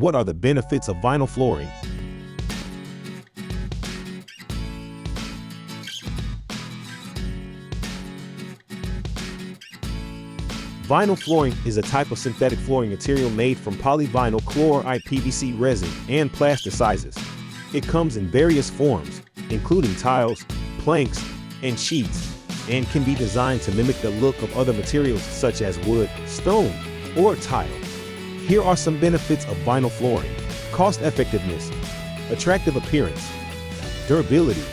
What are the benefits of vinyl flooring? Vinyl flooring is a type of synthetic flooring material made from polyvinyl chloride PVC resin and plasticizes. It comes in various forms, including tiles, planks, and sheets, and can be designed to mimic the look of other materials such as wood, stone, or tile. Here are some benefits of vinyl flooring: cost effectiveness, attractive appearance, durability,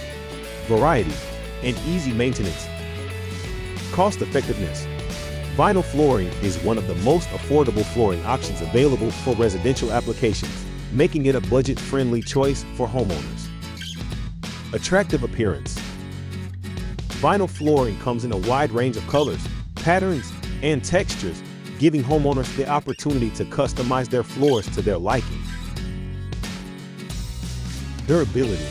variety, and easy maintenance. Cost effectiveness. Vinyl flooring is one of the most affordable flooring options available for residential applications, making it a budget-friendly choice for homeowners. Attractive appearance. Vinyl flooring comes in a wide range of colors, patterns, and textures, giving homeowners the opportunity to customize their floors to their liking. Durability.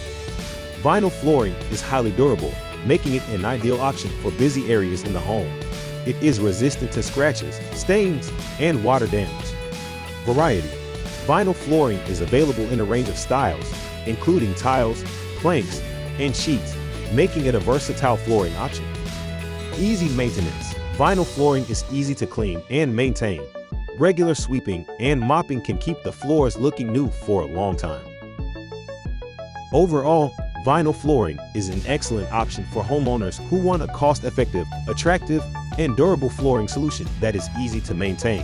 Vinyl flooring is highly durable, making it an ideal option for busy areas in the home. It is resistant to scratches, stains, and water damage. Variety. Vinyl flooring is available in a range of styles, including tiles, planks, and sheets, making it a versatile flooring option. Easy maintenance. Vinyl flooring is easy to clean and maintain. Regular sweeping and mopping can keep the floors looking new for a long time. Overall, vinyl flooring is an excellent option for homeowners who want a cost-effective, attractive, and durable flooring solution that is easy to maintain.